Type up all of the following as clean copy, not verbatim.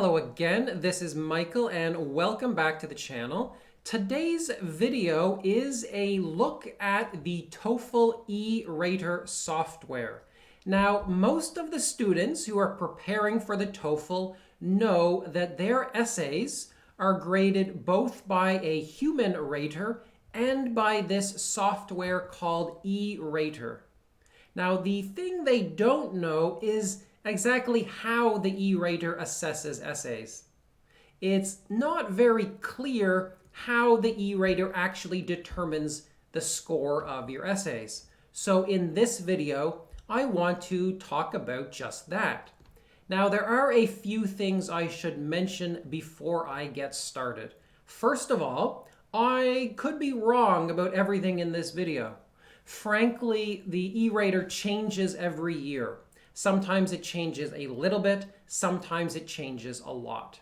Hello again, this is Michael and welcome back to the channel. Today's video is a look at the TOEFL e-rater software. Now, most of the students who are preparing for the TOEFL know that their essays are graded both by a human rater and by this software called e-rater. Now, the thing they don't know is exactly how the e-rater assesses essays. It's not very clear how the e-rater actually determines the score of your essays. So in this video, I want to talk about just that. Now, there are a few things I should mention before I get started. First of all, I could be wrong about everything in this video. Frankly, the e-rater changes every year. Sometimes it changes a little bit, sometimes it changes a lot.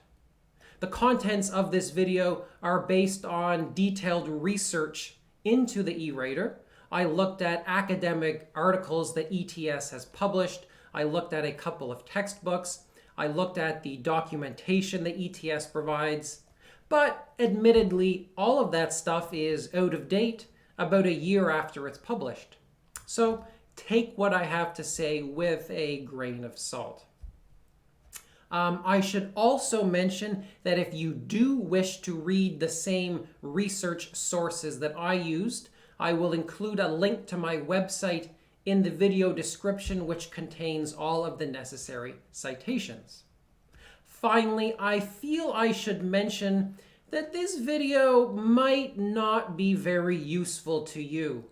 The contents of this video are based on detailed research into the e-rater. I looked at academic articles that ETS has published. I looked at a couple of textbooks. I looked at the documentation that ETS provides. But admittedly, all of that stuff is out of date about a year after it's published. So take what I have to say with a grain of salt. I should also mention that if you do wish to read the same research sources that I used, I will include a link to my website in the video description, which contains all of the necessary citations. Finally, I feel I should mention that this video might not be very useful to you.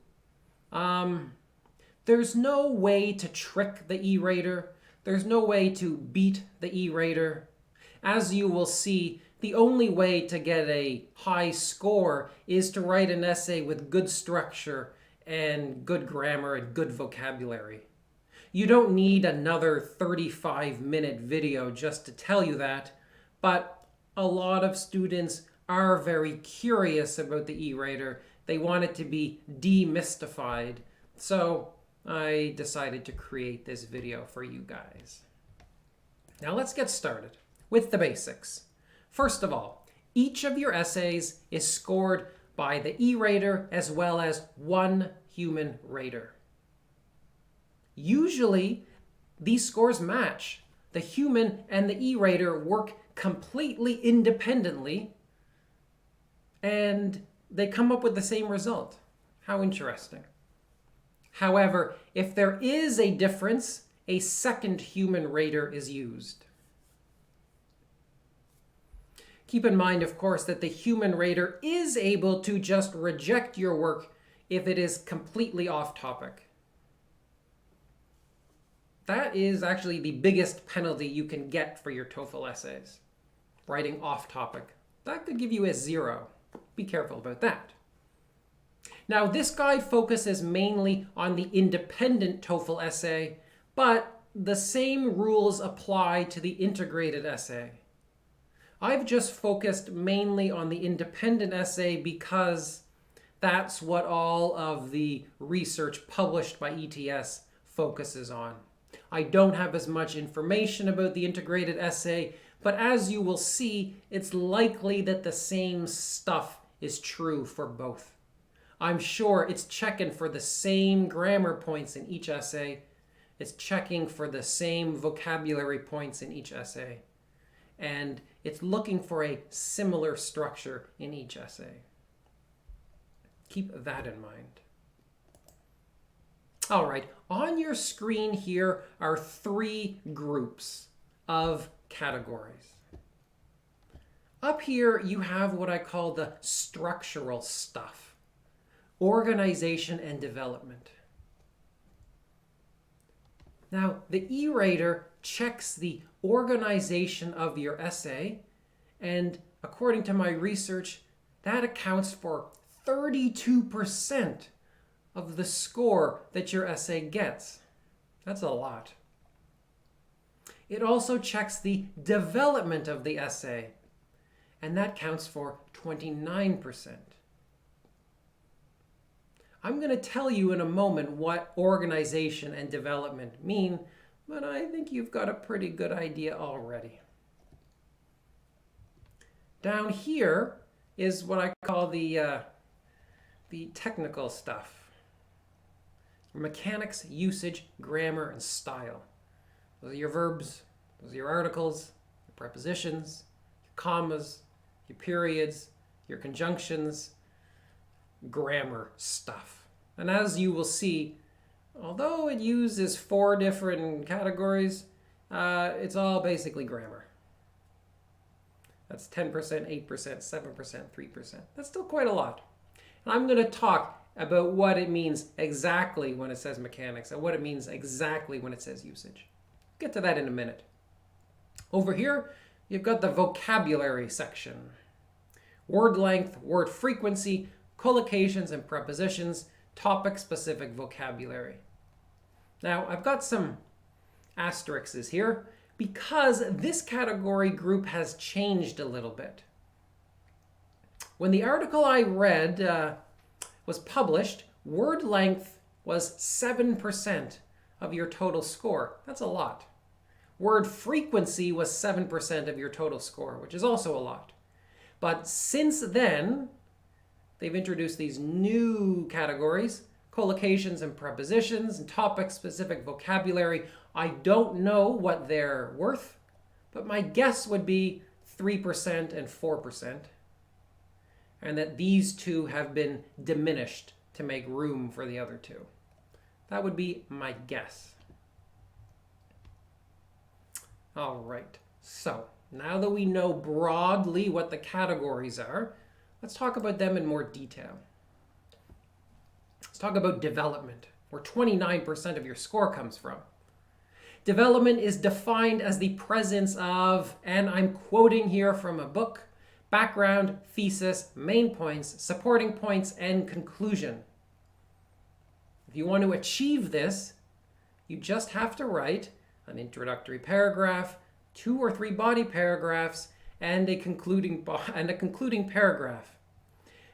There's no way to trick the e-rater. There's no way to beat the e-rater. As you will see, the only way to get a high score is to write an essay with good structure and good grammar and good vocabulary. You don't need another 35-minute video just to tell you that, but a lot of students are very curious about the e-rater. They want it to be demystified. So I decided to create this video for you guys. Now let's get started with the basics. First of all, each of your essays is scored by the e-rater as well as one human rater. Usually, these scores match. The human and the e-rater work completely independently, and they come up with the same result. How interesting. However, if there is a difference, a second human rater is used. Keep in mind, of course, that the human rater is able to just reject your work if it is completely off topic. That is actually the biggest penalty you can get for your TOEFL essays. Writing off topic. That could give you a 0. Be careful about that. Now, this guide focuses mainly on the independent TOEFL essay, but the same rules apply to the integrated essay. I've just focused mainly on the independent essay because that's what all of the research published by ETS focuses on. I don't have as much information about the integrated essay, but as you will see, it's likely that the same stuff is true for both. I'm sure it's checking for the same grammar points in each essay. It's checking for the same vocabulary points in each essay. And it's looking for a similar structure in each essay. Keep that in mind. All right, on your screen here are 3 groups of categories. Up here, you have what I call the structural stuff. Organization and development. Now, the e-rater checks the organization of your essay, and according to my research, that accounts for 32% of the score that your essay gets. That's a lot. It also checks the development of the essay, and that counts for 29%. I'm going to tell you in a moment what organization and development mean, but I think you've got a pretty good idea already. Down here is what I call the technical stuff. Mechanics, usage, grammar, and style. Those are your verbs, those are your articles, your prepositions, your commas, your periods, your conjunctions, grammar stuff. And as you will see, although it uses 4 different categories, it's all basically grammar. That's 10%, 8%, 7%, 3%. That's still quite a lot. And I'm going to talk about what it means exactly when it says mechanics and what it means exactly when it says usage. Get to that in a minute. Over here, you've got the vocabulary section. Word length, word frequency, collocations and prepositions, topic-specific vocabulary. Now, I've got some asterisks here because this category group has changed a little bit. When the article I read was published, word length was 7% of your total score. That's a lot. Word frequency was 7% of your total score, which is also a lot. But since then, they've introduced these new categories, collocations and prepositions, and topic-specific vocabulary. I don't know what they're worth, but my guess would be 3% and 4%, and that these two have been diminished to make room for the other two. That would be my guess. All right, so now that we know broadly what the categories are, let's talk about them in more detail. Let's talk about development, where 29% of your score comes from. Development is defined as the presence of, and I'm quoting here from a book, background, thesis, main points, supporting points, and conclusion. If you want to achieve this, you just have to write an introductory paragraph, 2 or 3 body paragraphs, and a concluding paragraph.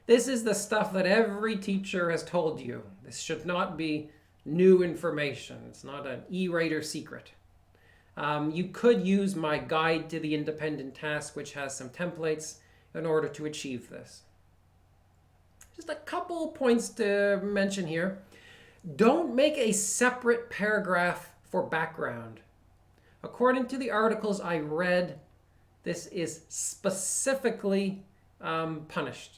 This is the stuff that every teacher has told you. This should not be new information. It's not an E-Rater secret. You could use my guide to the independent task, which has some templates in order to achieve this. Just a couple points to mention here. Don't make a separate paragraph for background. According to the articles I read, this is specifically punished.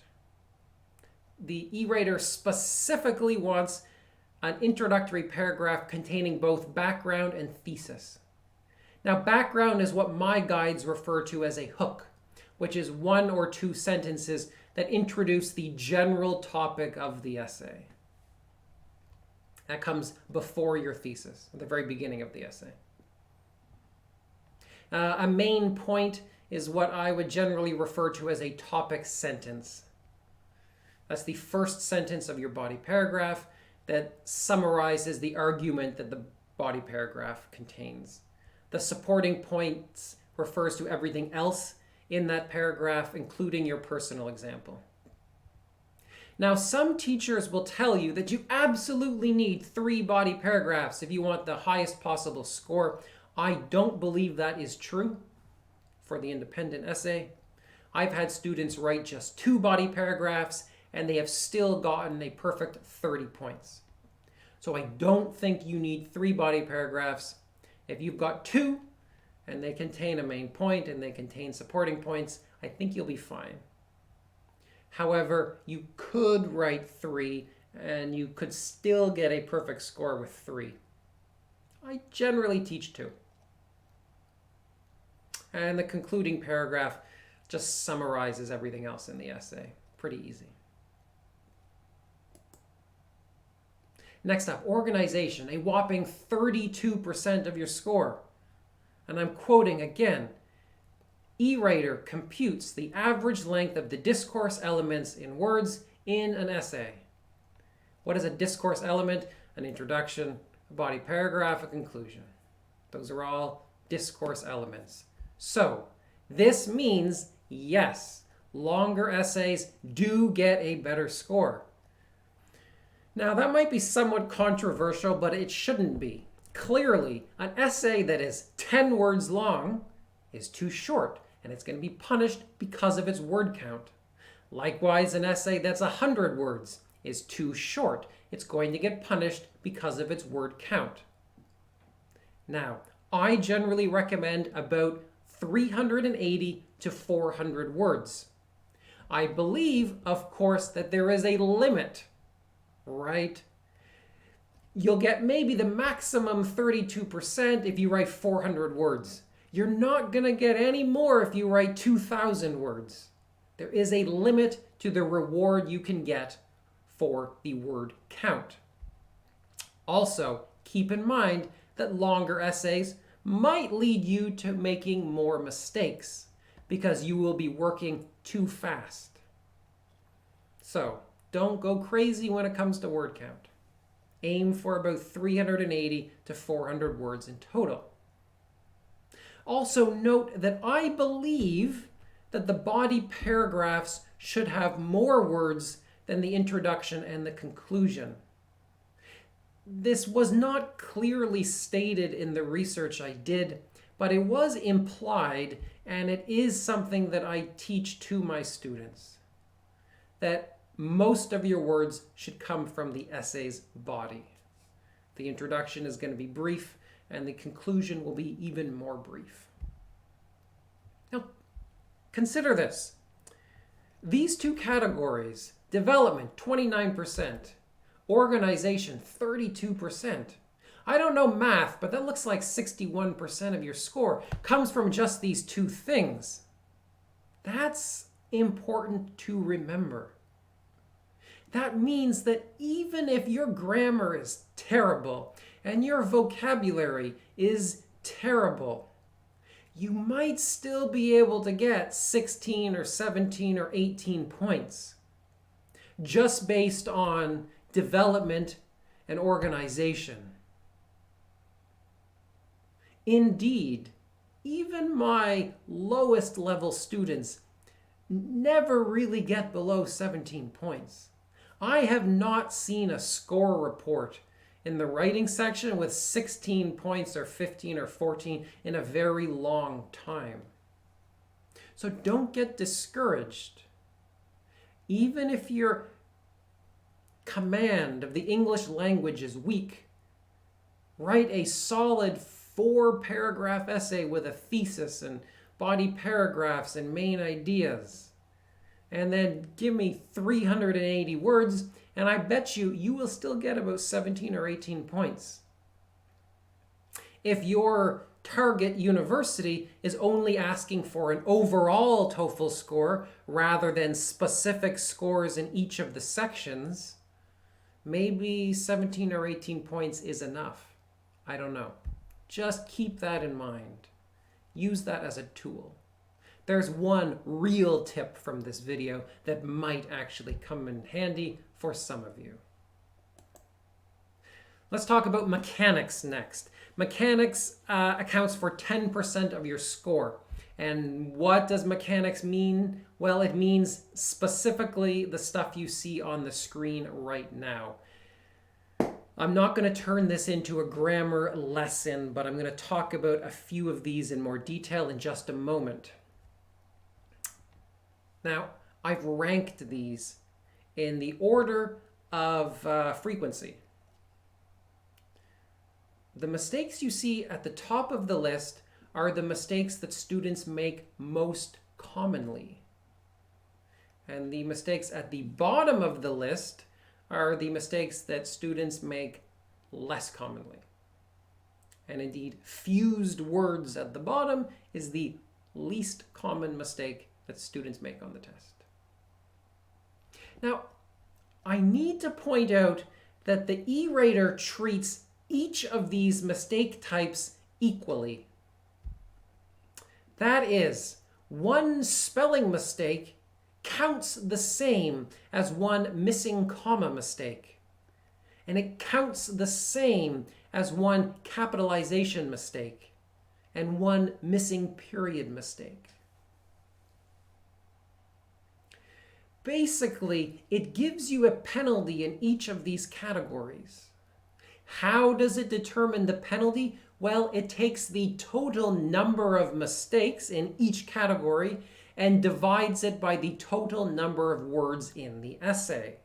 The E-Rater specifically wants an introductory paragraph containing both background and thesis. Now, background is what my guides refer to as a hook, which is 1 or 2 sentences that introduce the general topic of the essay. That comes before your thesis, at the very beginning of the essay. A main point is what I would generally refer to as a topic sentence. That's the first sentence of your body paragraph that summarizes the argument that the body paragraph contains. The supporting points refers to everything else in that paragraph, including your personal example. Now, some teachers will tell you that you absolutely need 3 body paragraphs if you want the highest possible score. I don't believe that is true for the independent essay. I've had students write just 2 body paragraphs and they have still gotten a perfect 30 points. So I don't think you need 3 body paragraphs. If you've got 2 and they contain a main point and they contain supporting points, I think you'll be fine. However, you could write 3 and you could still get a perfect score with 3. I generally teach 2. And the concluding paragraph just summarizes everything else in the essay. Pretty easy. Next up, organization, a whopping 32% of your score. And I'm quoting again, E-Rater computes the average length of the discourse elements in words in an essay. What is a discourse element? An introduction, a body paragraph, a conclusion. Those are all discourse elements. So this means, yes, longer essays do get a better score. Now, that might be somewhat controversial, but it shouldn't be. Clearly, an essay that is 10 words long is too short and it's going to be punished because of its word count. Likewise, an essay that's 100 words is too short. It's going to get punished because of its word count. Now, I generally recommend about 380 to 400 words. I believe, of course, that there is a limit, right? You'll get maybe the maximum 32% if you write 400 words. You're not going to get any more if you write 2,000 words. There is a limit to the reward you can get for the word count. Also, keep in mind that longer essays might lead you to making more mistakes because you will be working too fast. So, don't go crazy when it comes to word count. Aim for about 380 to 400 words in total. Also note that I believe that the body paragraphs should have more words than the introduction and the conclusion. This was not clearly stated in the research I did, but it was implied, and it is something that I teach to my students, that most of your words should come from the essay's body. The introduction is going to be brief, and the conclusion will be even more brief. Now, consider this. These two categories, development, 29%, organization, 32%. I don't know math, but that looks like 61% of your score comes from just these two things. That's important to remember. That means that even if your grammar is terrible and your vocabulary is terrible, you might still be able to get 16 or 17 or 18 points just based on development and organization. Indeed, even my lowest level students never really get below 17 points. I have not seen a score report in the writing section with 16 points or 15 or 14 in a very long time. So don't get discouraged. Even if your command of the English language is weak, write a solid 4-paragraph essay with a thesis and body paragraphs and main ideas. And then give me 380 words, and I bet you will still get about 17 or 18 points. If your target university is only asking for an overall TOEFL score rather than specific scores in each of the sections, maybe 17 or 18 points is enough. I don't know. Just keep that in mind. Use that as a tool. There's one real tip from this video that might actually come in handy for some of you. Let's talk about mechanics next. Mechanics accounts for 10% of your score. And what does mechanics mean? Well, it means specifically the stuff you see on the screen right now. I'm not going to turn this into a grammar lesson, but I'm going to talk about a few of these in more detail in just a moment. Now, I've ranked these in the order of frequency. The mistakes you see at the top of the list are the mistakes that students make most commonly. And the mistakes at the bottom of the list are the mistakes that students make less commonly. And indeed, fused words at the bottom is the least common mistake that students make on the test. Now, I need to point out that the E-Rater treats each of these mistake types equally. That is, one spelling mistake counts the same as one missing comma mistake, and it counts the same as one capitalization mistake and one missing period mistake. Basically, it gives you a penalty in each of these categories. How does it determine the penalty? Well, it takes the total number of mistakes in each category and divides it by the total number of words in the essay.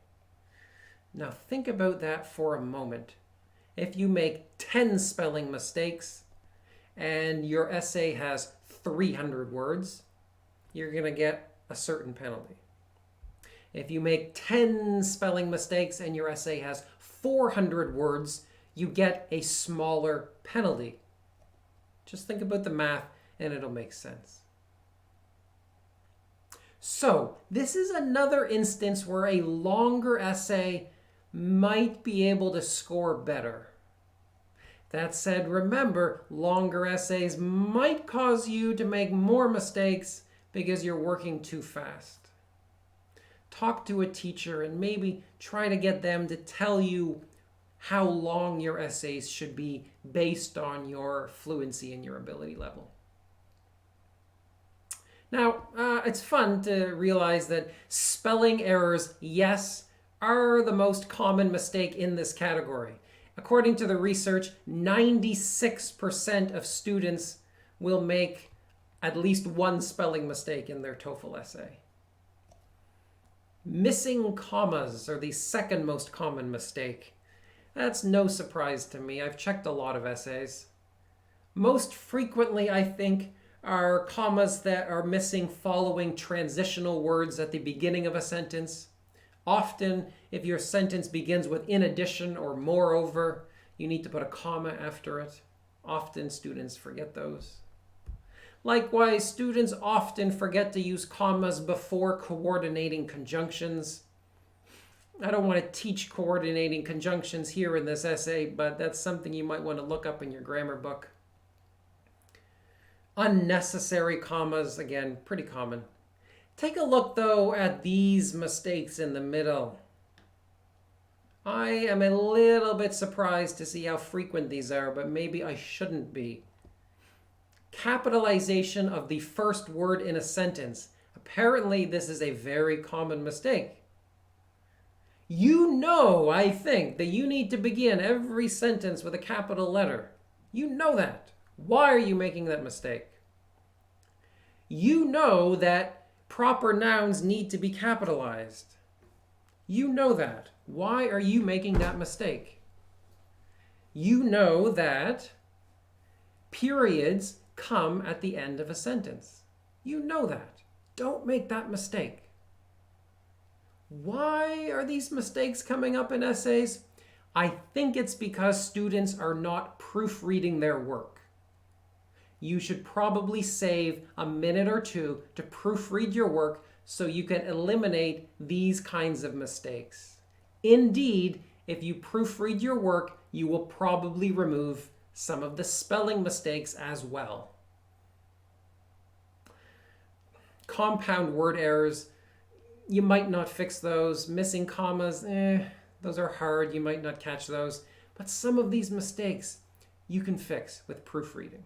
Now think about that for a moment. If you make 10 spelling mistakes and your essay has 300 words, you're going to get a certain penalty. If you make 10 spelling mistakes and your essay has 400 words, you get a smaller penalty. Just think about the math and it'll make sense. So this is another instance where a longer essay might be able to score better. That said, remember, longer essays might cause you to make more mistakes because you're working too fast. Talk to a teacher and maybe try to get them to tell you how long your essays should be based on your fluency and your ability level. Now, it's fun to realize that spelling errors, yes, are the most common mistake in this category. According to the research, 96% of students will make at least one spelling mistake in their TOEFL essay. Missing commas are the second most common mistake. That's no surprise to me. I've checked a lot of essays. Most frequently, I think, are commas that are missing following transitional words at the beginning of a sentence. Often, if your sentence begins with in addition or moreover, you need to put a comma after it. Often students forget those. Likewise, students often forget to use commas before coordinating conjunctions. I don't want to teach coordinating conjunctions here in this essay, but that's something you might want to look up in your grammar book. Unnecessary commas, again, pretty common. Take a look, though, at these mistakes in the middle. I am a little bit surprised to see how frequent these are, but maybe I shouldn't be. Capitalization of the first word in a sentence. Apparently, this is a very common mistake. You know, I think, that you need to begin every sentence with a capital letter. You know that. Why are you making that mistake? You know that proper nouns need to be capitalized. You know that. Why are you making that mistake? You know that periods come at the end of a sentence. You know that. Don't make that mistake. Why are these mistakes coming up in essays? I think it's because students are not proofreading their work. You should probably save a minute or two to proofread your work so you can eliminate these kinds of mistakes. Indeed, if you proofread your work, you will probably remove some of the spelling mistakes as well. Compound word errors, you might not fix those. Missing commas, those are hard. You might not catch those. But some of these mistakes you can fix with proofreading.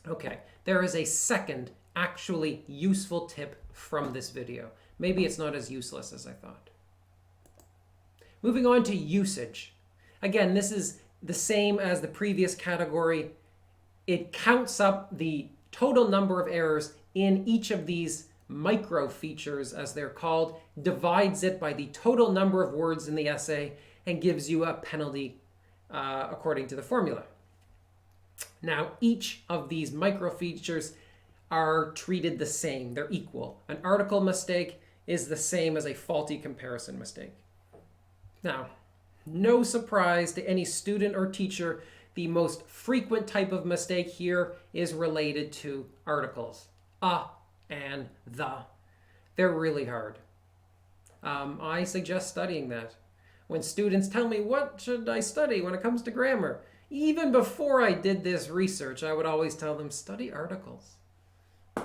Okay, there is a second actually useful tip from this video. Maybe it's not as useless as I thought. Moving on to usage. Again, this is the same as the previous category. It counts up the total number of errors in each of these micro features, as they're called, divides it by the total number of words in the essay, and gives you a penalty according to the formula. Now, each of these micro features are treated the same. They're equal. An article mistake is the same as a faulty comparison mistake. Now, no surprise to any student or teacher, the most frequent type of mistake here is related to articles. A and the. They're really hard. I suggest studying that. When students tell me, what should I study when it comes to grammar? Even before I did this research, I would always tell them, study articles.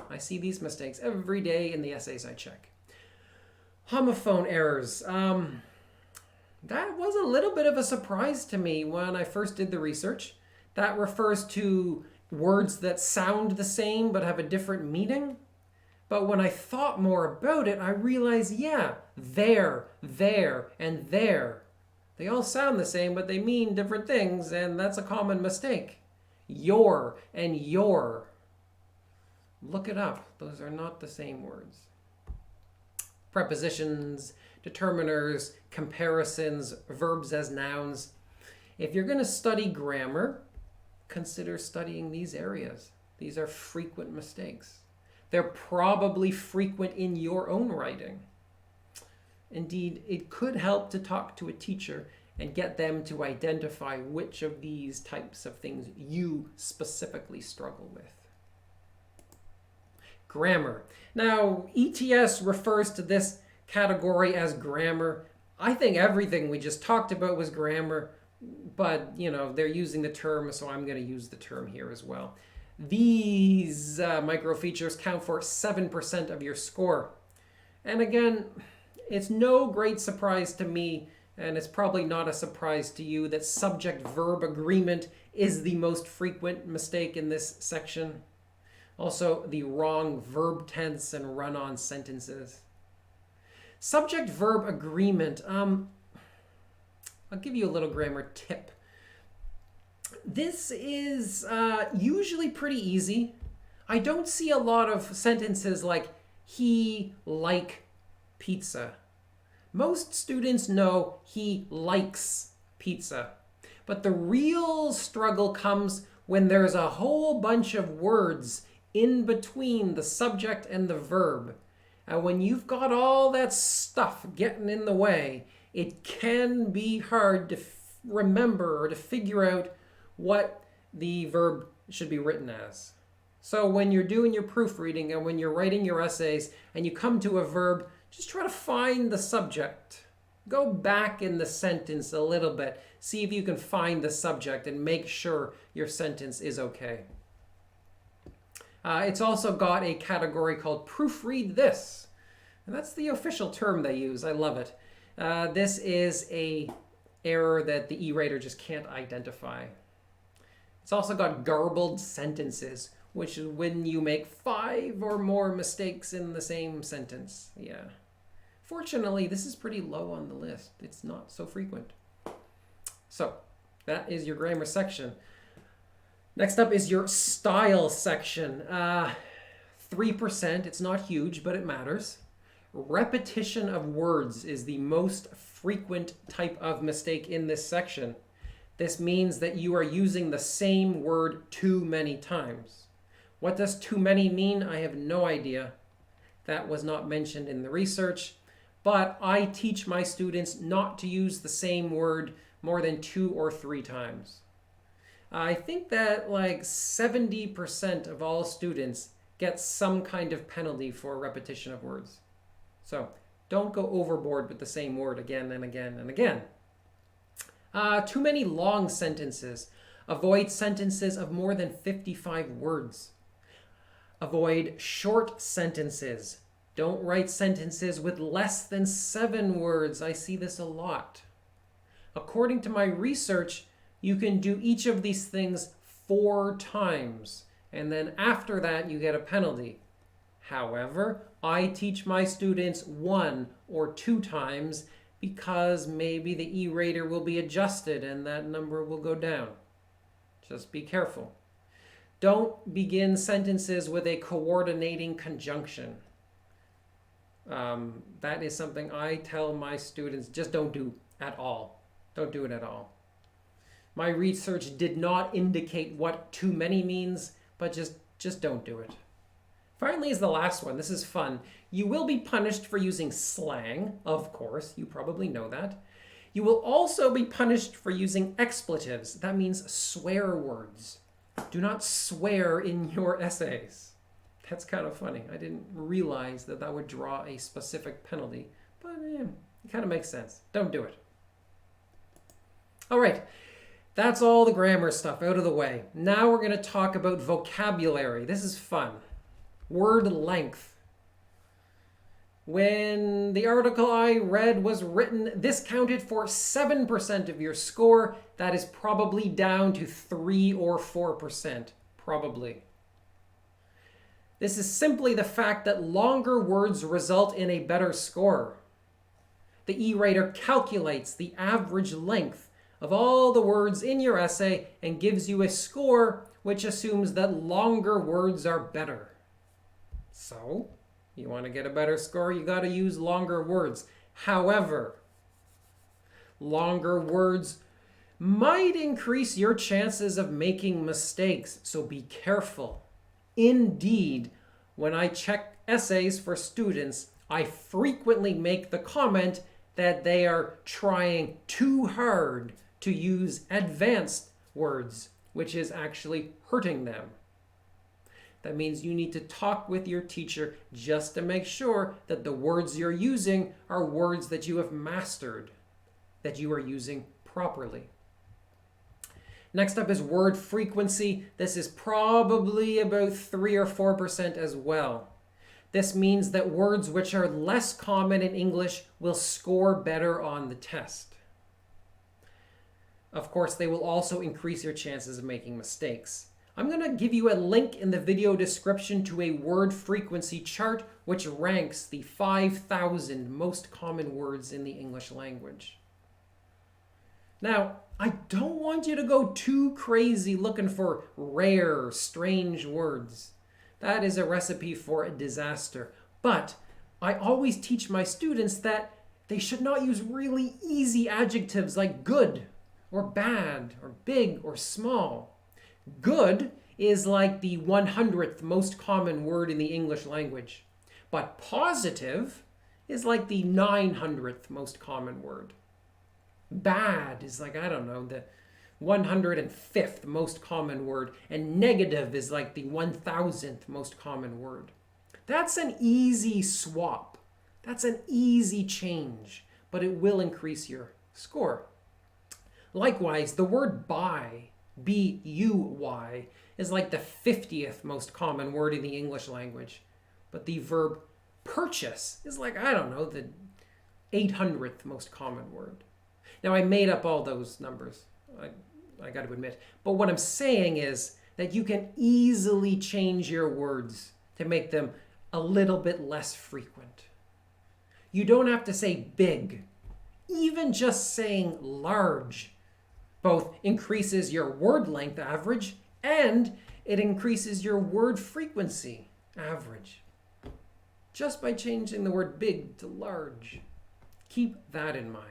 I see these mistakes every day in the essays I check. Homophone errors. That was a little bit of a surprise to me when I first did the research. That refers to words that sound the same but have a different meaning. But when I thought more about it, I realized, yeah, there, and there. They all sound the same, but they mean different things, and that's a common mistake. your and your. Look it up. Those are not the same words. Prepositions, determiners, comparisons, verbs as nouns. If you're going to study grammar, consider studying these areas. These are frequent mistakes. They're probably frequent in your own writing. Indeed, it could help to talk to a teacher and get them to identify which of these types of things you specifically struggle with. Grammar. Now, ETS refers to this category as grammar. I think everything we just talked about was grammar, but they're using the term, so I'm going to use the term here as well. These microfeatures count for 7% of your score. And again, it's no great surprise to me, and it's probably not a surprise to you, that subject-verb agreement is the most frequent mistake in this section. Also, the wrong verb tense and run-on sentences. Subject-verb agreement. I'll give you a little grammar tip. This is usually pretty easy. I don't see a lot of sentences like, he like pizza. Most students know he likes pizza. But the real struggle comes when there's a whole bunch of words in between the subject and the verb. And when you've got all that stuff getting in the way, it can be hard to remember or to figure out what the verb should be written as. So when you're doing your proofreading and when you're writing your essays and you come to a verb, just try to find the subject. Go back in the sentence a little bit. See if you can find the subject and make sure your sentence is okay. It's also got a category called proofread this. And that's the official term they use. I love it. This is an error that the E-Rater just can't identify. It's also got garbled sentences, which is when you make 5 or more mistakes in the same sentence. Yeah. Fortunately, this is pretty low on the list. It's not so frequent. So, that is your grammar section. Next up is your style section. 3%, it's not huge, but it matters. Repetition of words is the most frequent type of mistake in this section. This means that you are using the same word too many times. What does too many mean? I have no idea. That was not mentioned in the research, but I teach my students not to use the same word more than 2 or 3 times. I think that like 70% of all students get some kind of penalty for repetition of words. So don't go overboard with the same word again and again and again. Too many long sentences. Avoid sentences of more than 55 words. Avoid short sentences. Don't write sentences with less than 7 words. I see this a lot. According to my research, you can do each of these things 4 times, and then after that you get a penalty. However, I teach my students 1 or 2 times because maybe the E-Rater will be adjusted and that number will go down. Just be careful. Don't begin sentences with a coordinating conjunction. That is something I tell my students, just don't do at all. Don't do it at all. My research did not indicate what too many means, but just don't do it. Finally is the last one. This is fun. You will be punished for using slang, of course. You probably know that. You will also be punished for using expletives. That means swear words. Do not swear in your essays. That's kind of funny. I didn't realize that that would draw a specific penalty, but it kind of makes sense. Don't do it. All right. That's all the grammar stuff out of the way. Now we're going to talk about vocabulary. This is fun. Word length. When the article I read was written, this counted for 7% of your score. That is probably down to 3 or 4%, probably. This is simply the fact that longer words result in a better score. The E-Rater calculates the average length of all the words in your essay and gives you a score which assumes that longer words are better. So, you want to get a better score, you got to use longer words. However, longer words might increase your chances of making mistakes, so be careful. Indeed, when I check essays for students, I frequently make the comment that they are trying too hard to use advanced words, which is actually hurting them. That means you need to talk with your teacher just to make sure that the words you're using are words that you have mastered, that you are using properly. Next up is word frequency. This is probably about 3 or 4% as well. This means that words which are less common in English will score better on the test. Of course, they will also increase your chances of making mistakes. I'm going to give you a link in the video description to a word frequency chart which ranks the 5,000 most common words in the English language. Now, I don't want you to go too crazy looking for rare, strange words. That is a recipe for a disaster. But I always teach my students that they should not use really easy adjectives like good or bad or big or small. Good is like the 100th most common word in the English language. But positive is like the 900th most common word. Bad is like, I don't know, the 105th most common word, and negative is like the 1000th most common word. That's an easy swap. That's an easy change, but it will increase your score. Likewise, the word buy, B-U-Y, is like the 50th most common word in the English language, but the verb purchase is like, I don't know, the 800th most common word. Now, I made up all those numbers, I got to admit. But what I'm saying is that you can easily change your words to make them a little bit less frequent. You don't have to say big. Even just saying large both increases your word length average and it increases your word frequency average. Just by changing the word big to large. Keep that in mind.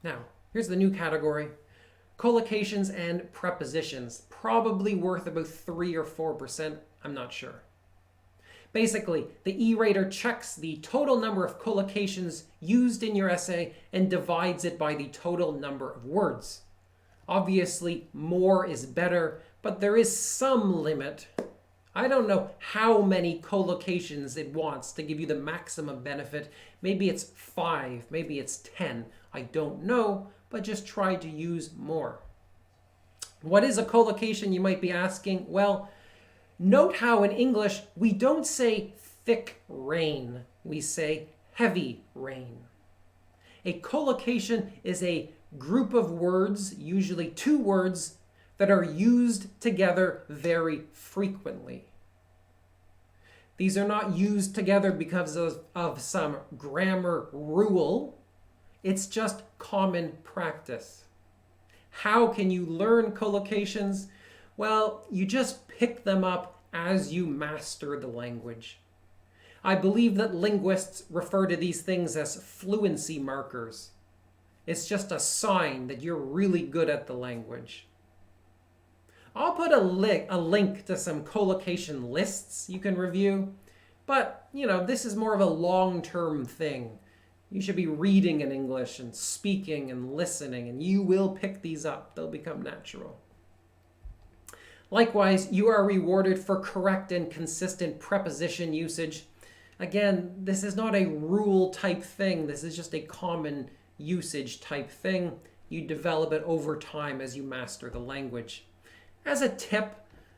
Now, here's the new category. Collocations and prepositions. Probably worth about 3 or 4%. I'm not sure. Basically, the E-rater checks the total number of collocations used in your essay and divides it by the total number of words. Obviously, more is better, but there is some limit. I don't know how many collocations it wants to give you the maximum benefit. Maybe it's 5, maybe it's 10. I don't know, but just try to use more. What is a collocation, you might be asking? Well, note how in English we don't say thick rain, we say heavy rain. A collocation is a group of words, usually 2 words, that are used together very frequently. These are not used together because of some grammar rule. It's just common practice. How can you learn collocations? Well, you just pick them up as you master the language. I believe that linguists refer to these things as fluency markers. It's just a sign that you're really good at the language. I'll put a link to some collocation lists you can review, but this is more of a long-term thing. You should be reading in English and speaking and listening, and you will pick these up. They'll become natural. Likewise, you are rewarded for correct and consistent preposition usage. Again, this is not a rule type thing. This is just a common usage type thing. You develop it over time as you master the language. As a tip,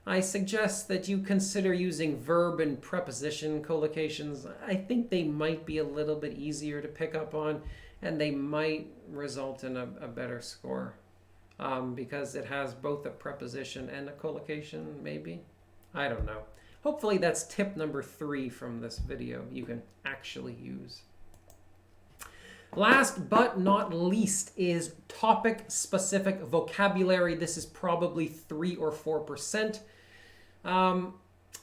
I suggest that you consider using verb and preposition collocations. I think they might be a little bit easier to pick up on, and they might result in a better score because it has both a preposition and a collocation, maybe. I don't know. Hopefully that's tip number 3 from this video you can actually use. Last but not least is topic-specific vocabulary. This is probably 3 or 4%.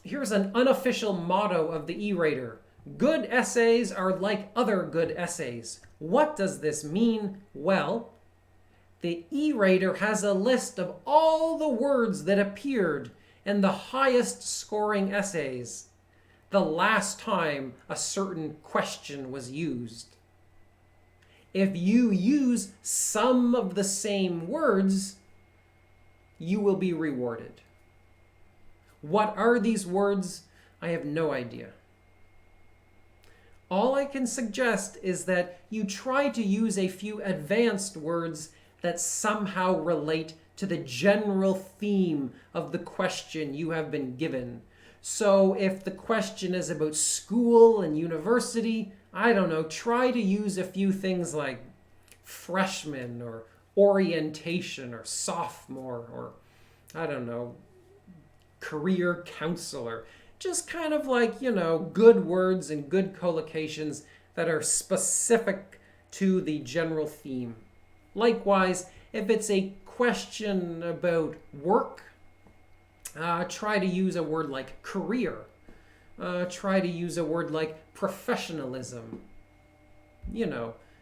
Here's an unofficial motto of the E-Rater. Good essays are like other good essays. What does this mean? Well, the E-Rater has a list of all the words that appeared in the highest scoring essays the last time a certain question was used. If you use some of the same words, you will be rewarded. What are these words? I have no idea. All I can suggest is that you try to use a few advanced words that somehow relate to the general theme of the question you have been given. So if the question is about school and university, I don't know, try to use a few things like freshman or orientation or sophomore or, I don't know, career counselor. Just kind of like, good words and good collocations that are specific to the general theme. Likewise, if it's a question about work, try to use a word like career. Try to use a word like professionalism.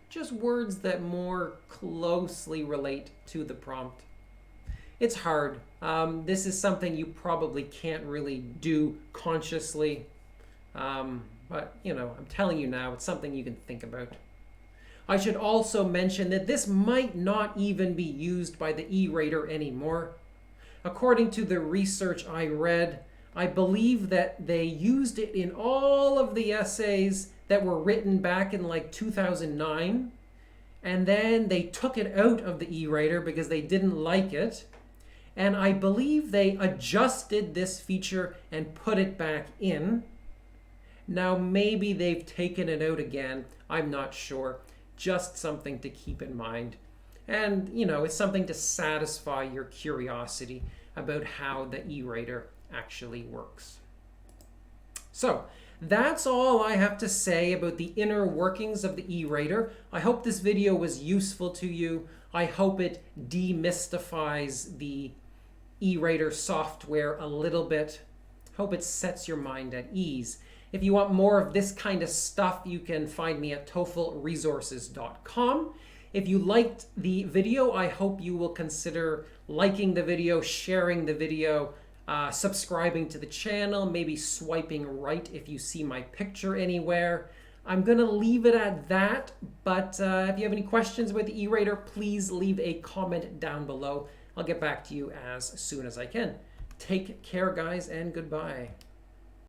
Just words that more closely relate to the prompt. It's hard. This is something you probably can't really do consciously. But, I'm telling you now, it's something you can think about. I should also mention that this might not even be used by the E-Rater anymore. According to the research I read, I believe that they used it in all of the essays that were written back in like 2009. And then they took it out of the E-Rater because they didn't like it. And I believe they adjusted this feature and put it back in. Now maybe they've taken it out again. I'm not sure. Just something to keep in mind. And, it's something to satisfy your curiosity about how the E-Rater actually works. So, that's all I have to say about the inner workings of the E-Rater. I hope this video was useful to you. I hope it demystifies the E-Rater software a little bit. Hope it sets your mind at ease. If you want more of this kind of stuff, you can find me at TOEFLresources.com. If you liked the video, I hope you will consider liking the video, sharing the video, subscribing to the channel, maybe swiping right if you see my picture anywhere. I'm going to leave it at that, but if you have any questions about the E-Rater, please leave a comment down below. I'll get back to you as soon as I can. Take care, guys, and goodbye.